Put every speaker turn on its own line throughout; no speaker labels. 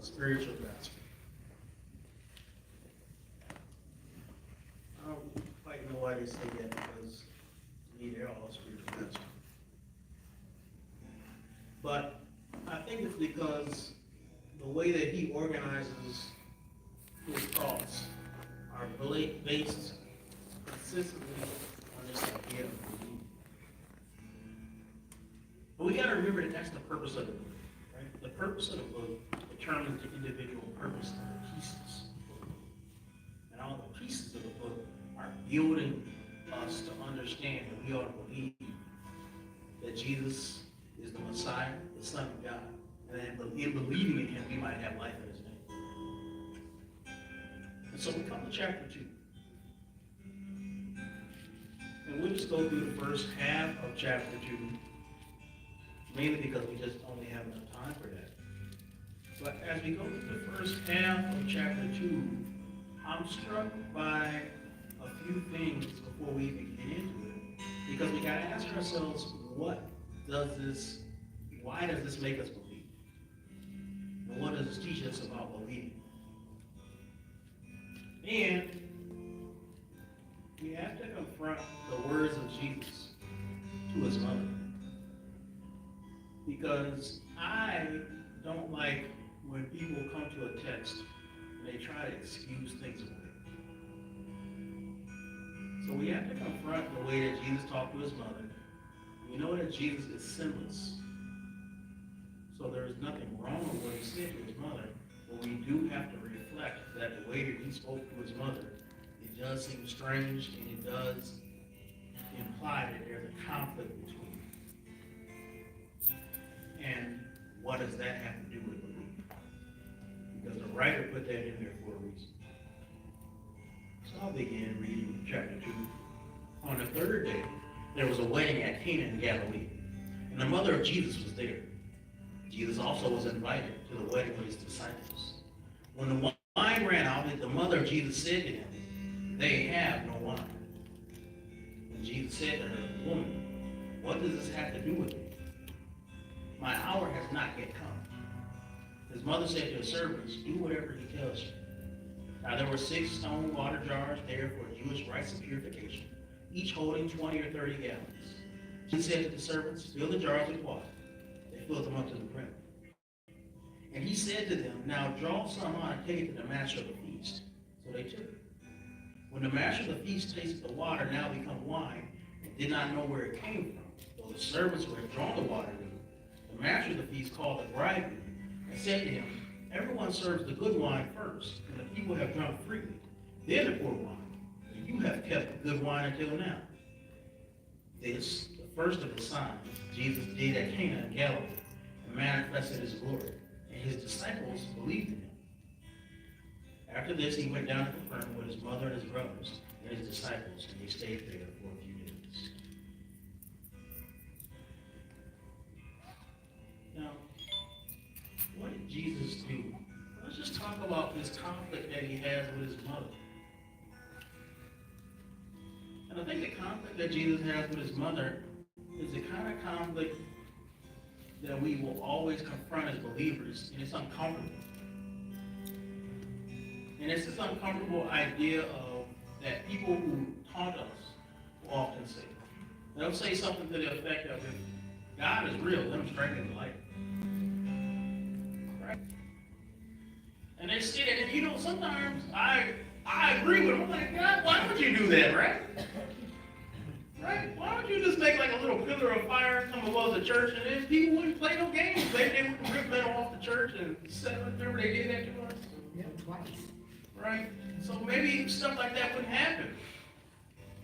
spiritual gospel. I don't quite know why they say that, because to me they're all spiritual gospel. But I think it's because the way that he organizes his thoughts are based consistently on this idea of belief. But we got to remember that that's the purpose of the book, right? The purpose of the book determines the individual purpose of the pieces of the book. And all the pieces of the book are building us to understand that we ought to believe that Jesus is the Messiah, the Son of God. And that in believing in him, we might have life in his name. And so we come to chapter 2. And we'll just go through the first half of chapter 2, mainly because we just only have enough time for that. But as we go through the first half of chapter 2, I'm struck by a few things before we even get into it. Because we got to ask ourselves, why does this make us believe? And what does this teach us about believing? And we have to confront the words of Jesus to his mother. Because I don't like when people come to a text and they try to excuse things away. So we have to confront the way that Jesus talked to his mother. We know that Jesus is sinless. So there is nothing wrong with what he said to his mother, but we do have to reflect that the way that he spoke to his mother, it does seem strange, and it does imply that there's a conflict between them. And what does that have to do with belief? Because the writer put that in there for a reason. So I'll begin reading chapter 2. On the third day, there was a wedding at Cana in Galilee, and the mother of Jesus was there. Jesus also was invited to the wedding with his disciples. When the wine ran out, the mother of Jesus said to him, "They have no wine." And Jesus said to her, "Woman, what does this have to do with me? My hour has not yet come." His mother said to the servants, "Do whatever he tells you." Now there were 6 stone water jars there for Jewish rites of purification, each holding 20 or 30 gallons. Jesus said to the servants, "Fill the jars with water." They filled them up to the brim. And he said to them, "Now draw some out and take it to the master of the feast." So they took it. When the master of the feast tasted the water now become wine, and did not know where it came from, though the servants who had drawn the water knew, the master of the feast called the bridegroom and said to him, "Everyone serves the good wine first, and the people have drunk freely. Then the poor wine, and you have kept the good wine until now." This, the first of the signs Jesus did at Cana in Galilee, and manifested his glory, and his disciples believed in him. After this, he went down to Capernaum with his mother and his brothers and his disciples, and they stayed there for a few days. Now, what did Jesus do? Let's just talk about this conflict that he has with his mother. And I think the conflict that Jesus has with his mother is the kind of conflict that we will always confront as believers, and it's uncomfortable. And it's this uncomfortable idea of that people who taunt us will often say. They'll say something to the effect of, if God is real, let him strike into light. Right? And they say that, and you know, sometimes I agree with them. I'm like, God, why would you do that, right? Right? Why don't you just make like a little pillar of fire come above the church, and then people wouldn't play no games. They wouldn't rip metal off the church and set it. Remember they did that to us?
Yeah, twice.
Right? So maybe stuff like that wouldn't happen.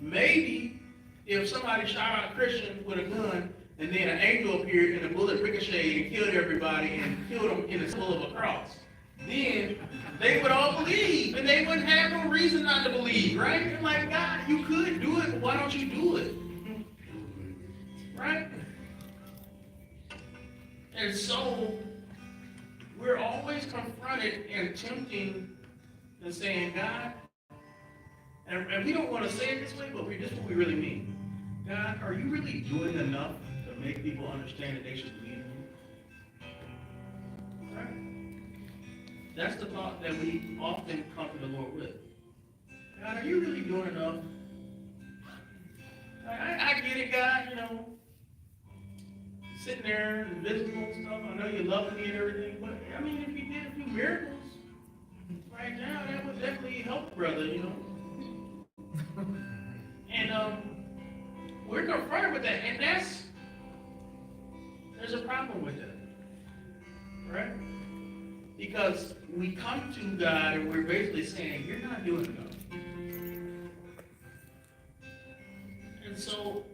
Maybe if somebody shot out a Christian with a gun, and then an angel appeared and a bullet ricocheted and killed everybody and killed them in the symbol of a cross, then they would all believe, and they wouldn't have no reason not to believe, right? They're like, God, you could do it, but why don't you do it? Right? And so, we're always confronted and tempting and saying, God, and we don't want to say it this way, but this is what we really mean. God, are you really doing enough to make people understand that they should believe in you? Right? That's the thought that we often come to the Lord with. God, are you really doing enough? I get it, God, you know, sitting there and visible and stuff. I know you love me and everything, but I mean, if you did a few miracles right now, that would definitely help, brother, you know. And we're confronted with that, and there's a problem with that, right? Because we come to God and we're basically saying, you're not doing enough. And so,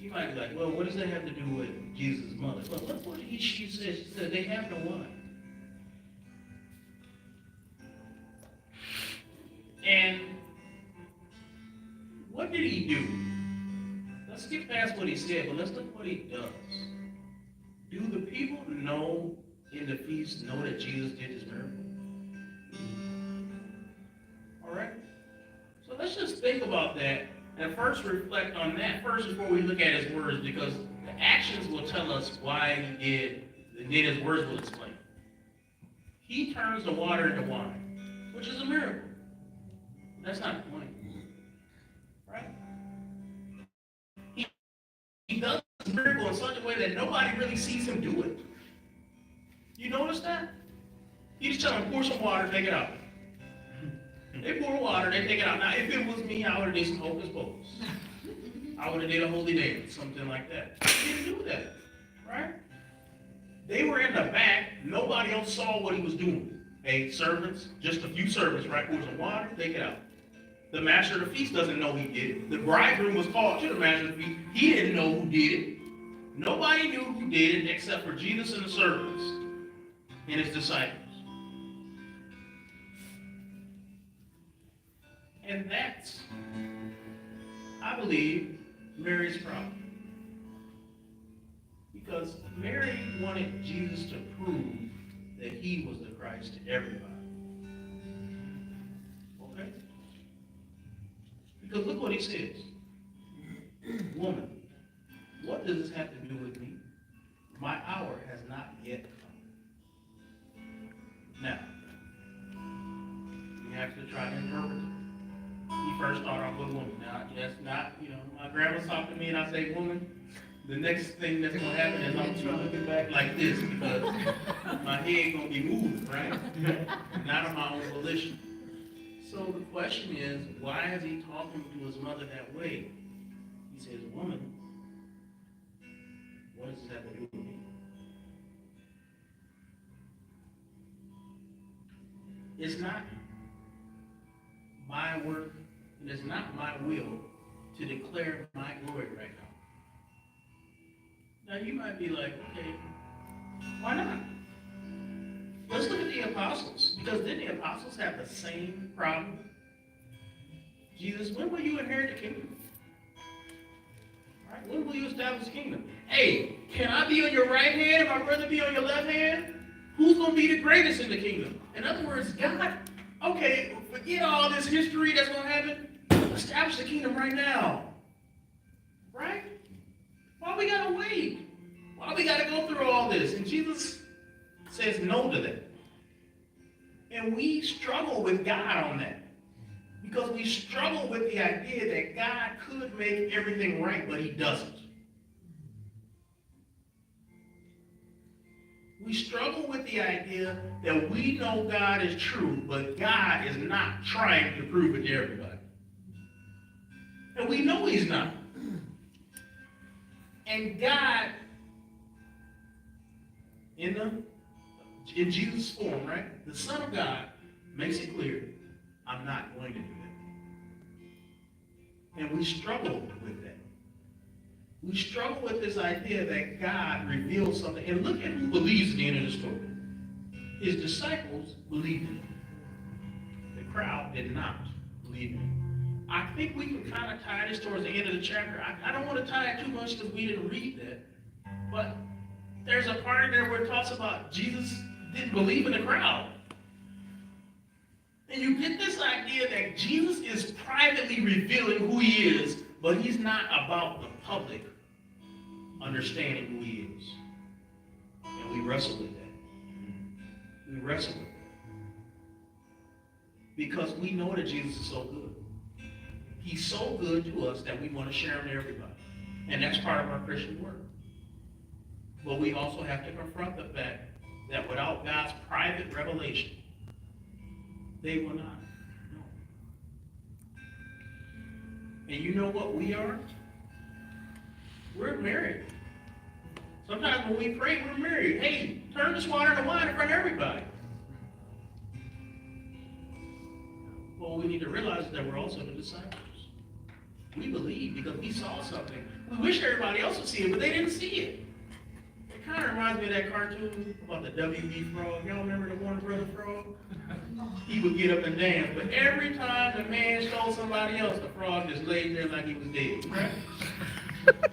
you might be like, well, what does that have to do with Jesus' mother? Well, look what she said. She said, they have no one. And what did he do? Let's get past what he said, but let's look at what he does. Do the people know in the feast know that Jesus did his miracle? All right? So let's just think about that and first reflect on that first before we look at his words, because the actions will tell us why he did, and then his words will explain. He turns the water into wine, which is a miracle. That's not the point. Right? He does this miracle in such a way that nobody really sees him do it. You notice that? He just tell them, pour some water, take it out. They pour water, they take it out. Now, if it was me, I would have did some hocus pocus. I would have did a holy dance, something like that. He didn't do that, right? They were in the back. Nobody else saw what he was doing. Hey, servants, just a few servants, right? Pour some water, take it out. The master of the feast doesn't know he did it. The bridegroom was called to the master of the feast. He didn't know who did it. Nobody knew who did it except for Jesus and the servants and his disciples. And that's, I believe, Mary's problem. Because Mary wanted Jesus to prove that he was the Christ to everybody. Okay? Because look what he says. Woman, what does this have to do with me? My hour has not yet come. Now, we have to try to interpret it. He first started off with woman. Now, that's not, my grandma's talking to me and I say woman. The next thing that's going to happen is I'm trying to get back like this because my head going to be moving, right? Not on my own volition. So the question is, why is he talking to his mother that way? He says, woman, what does this have to do with me? It's not my work, and it's not my will to declare my glory right now. Now you might be like, okay, why not? Let's look at the apostles, because didn't the apostles have the same problem? Jesus, when will you inherit the kingdom? Right? When will you establish the kingdom? Hey, can I be on your right hand? My brother be on your left hand? Who's going to be the greatest in the kingdom? In other words, God, okay, forget all this history that's going to happen. Establish the kingdom right now. Right? Why we got to wait? Why we got to go through all this? And Jesus says no to that. And we struggle with God on that. Because we struggle with the idea that God could make everything right, but he doesn't. We struggle with the idea that we know God is true, but God is not trying to prove it to everybody. And we know he's not. And God, in Jesus' form, right? The Son of God makes it clear, I'm not going to do that. And we struggle with that. We struggle with this idea that God reveals something. And look at who believes at the end of the story. His disciples believed in him. The crowd did not believe in him. I think we can kind of tie this towards the end of the chapter. I don't want to tie it too much because we didn't read that. But there's a part in there where it talks about Jesus didn't believe in the crowd. And you get this idea that Jesus is privately revealing who he is, but he's not about the public understanding who he is. And we wrestle with that. We wrestle with that. because we know that Jesus is so good. He's so good to us that we want to share him to everybody. And that's part of our Christian work. But we also have to confront the fact that without God's private revelation, they will not know. And you know what we are? We're married. Sometimes when we pray, we're married. Hey, turn this water into wine in front of everybody. Well, we need to realize that we're also the disciples. We believe because we saw something. We wish everybody else would see it, but they didn't see it. It kind of reminds me of that cartoon about the W.B. Frog. Y'all remember the Warner Brothers Frog? He would get up and dance, but every time the man showed somebody else, the frog just laid there like he was dead. Right?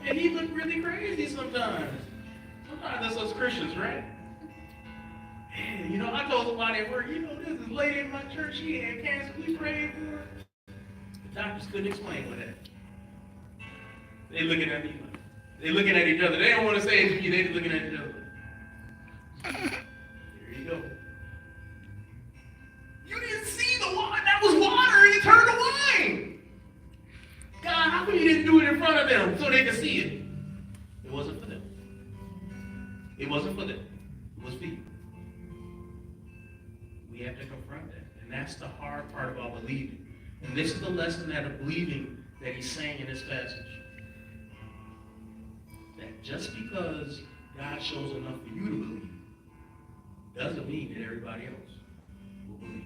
And he looked really crazy sometimes. Sometimes that's us Christians, right? Man, you know, I told somebody at work, this is lady in my church, she had cancer, we prayed for her. The doctors couldn't explain what happened. They looking at me like, they looking at each other. They don't want to say it to you, they looking at each other. There you go. You didn't see the wine, that was water, and it turned to wine. God, how come you didn't do it in front of them so they could see it? It wasn't for them. It wasn't for them. It was for you. We have to confront that. And that's the hard part about believing. And this is the lesson that of believing that he's saying in this passage. That just because God shows enough for you to believe doesn't mean that everybody else will believe.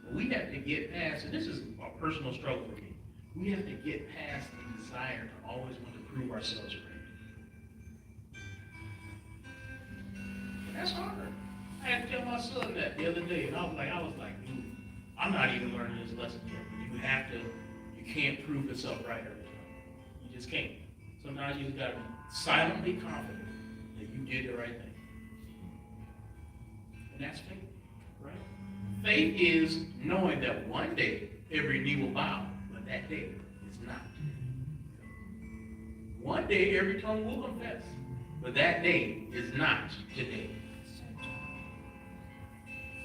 But we have to get past, and this is a personal struggle for me, we have to get past the desire to always want to prove ourselves right. And that's hard. I had to tell my son that the other day, and I was like, dude, I'm not even learning this lesson yet. You can't prove yourself right every time. You just can't. Sometimes you just got to be silently confident that you did the right thing. And that's faith, right? Faith is knowing that one day every knee will bow, but that day is not. One day every tongue will confess, but that day is not today.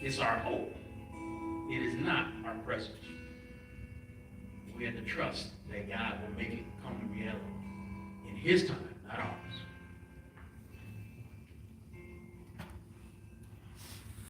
It's our hope. It is not our present. We have to trust that God will make it come to reality in his time, not ours.